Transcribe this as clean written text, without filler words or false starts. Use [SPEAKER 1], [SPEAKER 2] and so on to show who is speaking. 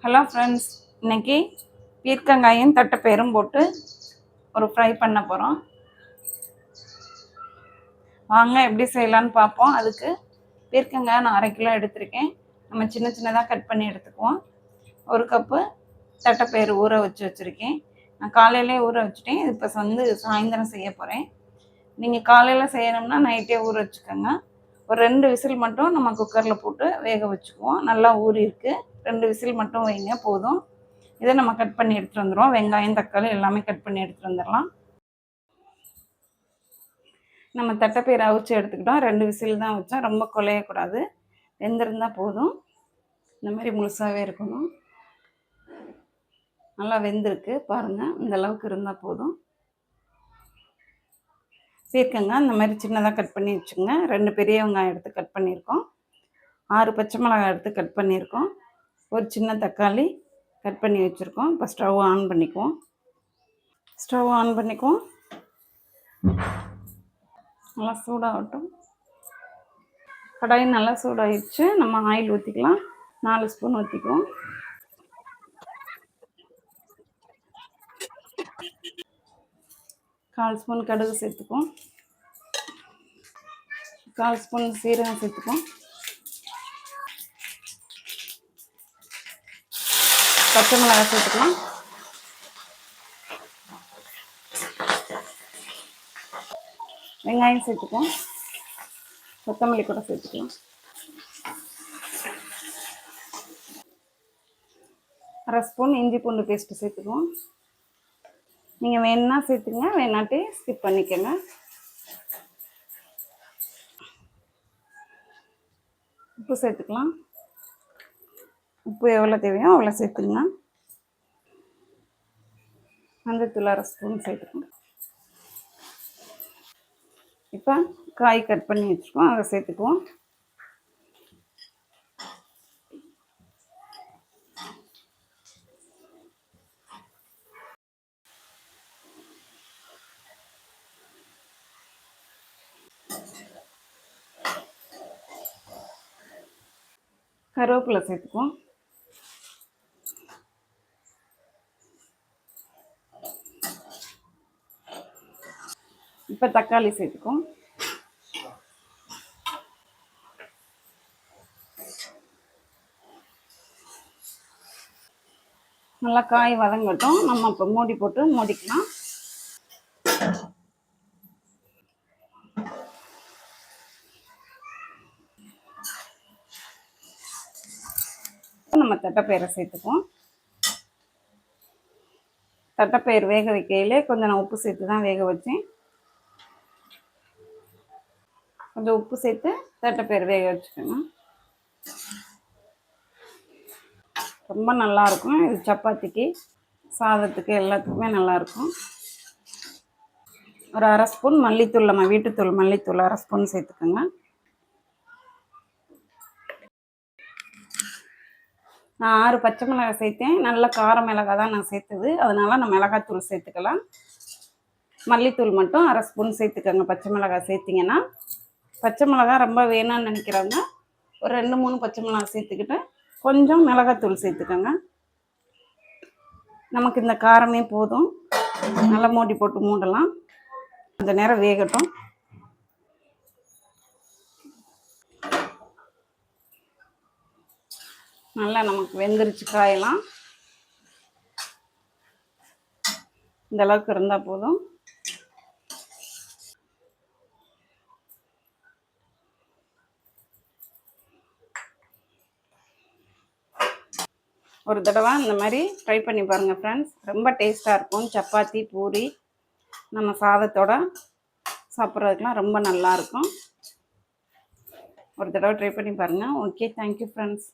[SPEAKER 1] Hello friends, இன்றைக்கி பீர்க்கங்காயும் தட்டைப்பயிரும் போட்டு ஒரு ஃப்ரை பண்ண போகிறோம். வாங்க எப்படி செய்யலான்னு பார்ப்போம். அதுக்கு பீர்க்கங்காய் நான் 1/2 கிலோ எடுத்திருக்கேன். நம்ம சின்ன சின்னதாக கட் பண்ணி எடுத்துக்குவோம். 1 கப்பு தட்டைப்பயிறு ஊற வச்சுருக்கேன். நான் காலையிலே ஊற வச்சுட்டேன். இது இப்போ சாயந்தரம் செய்ய போகிறேன். நீங்கள் காலையில் செய்யணும்னா நைட்டே ஊற வச்சுக்கோங்க. ஒரு 2 விசில் மட்டும் நம்ம குக்கரில் போட்டு வேக வச்சுக்குவோம். நல்லா ஊறிருக்கு. 2 விசில் மட்டும் வைங்க போதும். இதை நம்ம கட் பண்ணி எடுத்துகிட்டு வந்துடுவோம். வெங்காயம், தக்காளி எல்லாமே கட் பண்ணி எடுத்துகிட்டு வந்துடலாம். நம்ம தட்டைப்பயிரை அவிச்சு எடுத்துக்கிட்டோம். 2 விசில் தான் வச்சோம். ரொம்ப குலையக்கூடாது, வெந்திருந்தால் போதும். இந்த மாதிரி முழுசாகவே இருக்கணும். நல்லா வெந்திருக்கு பாருங்கள். இந்த அளவுக்கு இருந்தால் போதும். பீர்க்கங்காய் இந்த மாதிரி சின்னதாக கட் பண்ணி வச்சுங்க. 2 பெரிய வெங்காயம் எடுத்து கட் பண்ணியிருக்கோம். 6 பச்சை மிளகாய் எடுத்து கட் பண்ணியிருக்கோம். ஒரு சின்ன தக்காளி கட் பண்ணி வச்சுருக்கோம். இப்போ ஸ்டவ் ஆன் பண்ணிக்குவோம். நல்லா சூடாகட்டும். கடாய் நல்லா சூடாகிடுச்சு. நம்ம ஆயில் ஊற்றிக்கலாம். 4 ஸ்பூன் ஊற்றிக்குவோம். கால் ஸ்பூன் கடுகு சேர்த்துக்குவோம். 1/4 ஸ்பூன் சீரகம் சேர்த்துக்குவோம். பச்சை மிளகாய் சேர்த்துக்கலாம். வெங்காயம் சேர்த்துக்குவோம். கொத்தமல்லி கூட சேர்த்துக்கலாம். 1/2 ஸ்பூன் இஞ்சி பூண்டு பேஸ்ட்டு சேர்த்துக்குவோம். நீங்கள் வேணுன்னா சேர்த்துங்க, வேணாட்டி ஸ்கிப் பண்ணிக்கோங்க. உப்பு சேர்த்துக்கலாம். உப்பு எவ்வளோ தேவையோ அவ்வளோ சேர்த்துங்க. மஞ்சத்தூள் 1/2 ஸ்பூன் சேர்த்துக்கோங்க. இப்போ காய் கட் பண்ணி வச்சுக்குவோம், அதை சேர்த்துக்குவோம். கருவேப்பிலை சேர்த்துக்குவோம். இப்போ தக்காளி சேர்த்துக்குவோம். நல்லா காய் வதங்கட்டும். நம்ம இப்போ மூடி போட்டு மூடிக்கலாம். நம்ம தட்டைப்பயிரை சேர்த்துக்குவோம். தட்டைப்பயிர் வேக வைக்கையிலே கொஞ்சம் நான் உப்பு சேர்த்து தான் வேக வச்சேன். கொஞ்சம் உப்பு சேர்த்து தட்டைப்பயிர் வேக வச்சுக்கோங்க. ரொம்ப நல்லாயிருக்கும். இது சப்பாத்திக்கு, சாதத்துக்கு எல்லாத்துக்குமே நல்லாயிருக்கும். ஒரு 1/2 ஸ்பூன் மல்லித்தூள், நம்ம வீட்டுத்தூள் மல்லித்தூள் 1/2 ஸ்பூன் சேர்த்துக்கோங்க. நான் 6 பச்சை மிளகாய் சேர்த்தேன். நல்ல கார மிளகாய் தான் நான் சேர்த்தது, அதனால் நான் மிளகாத்தூள் சேர்த்துக்கலாம். மல்லித்தூள் மட்டும் 1/2 ஸ்பூன் சேர்த்துக்கோங்க. பச்சை மிளகாய் சேர்த்திங்கன்னா, பச்சை மிளகாய் ரொம்ப வேணும்னு நினைக்கிறவங்க ஒரு 2-3 பச்சை மிளகாய் சேர்த்துக்கிட்டு கொஞ்சம் மிளகாத்தூள் சேர்த்துக்கோங்க. நமக்கு இந்த காரமே போதும். நல்லா மூடி போட்டு மூடலாம். கொஞ்சம் நேரம் வேகட்டும். நல்லா நமக்கு வெந்துருச்சு காயெல்லாம். இந்த அளவுக்கு இருந்தால் போதும். ஒரு தடவை இந்த மாதிரி ட்ரை பண்ணி பாருங்கள் ஃப்ரெண்ட்ஸ். ரொம்ப டேஸ்ட்டாக இருக்கும். சப்பாத்தி, பூரி, நம்ம சாதத்தோட சாப்பிட்றதுக்கெலாம் ரொம்ப நல்லாயிருக்கும். ஒரு தடவை ட்ரை பண்ணி பாருங்கள். Okay, thank you friends.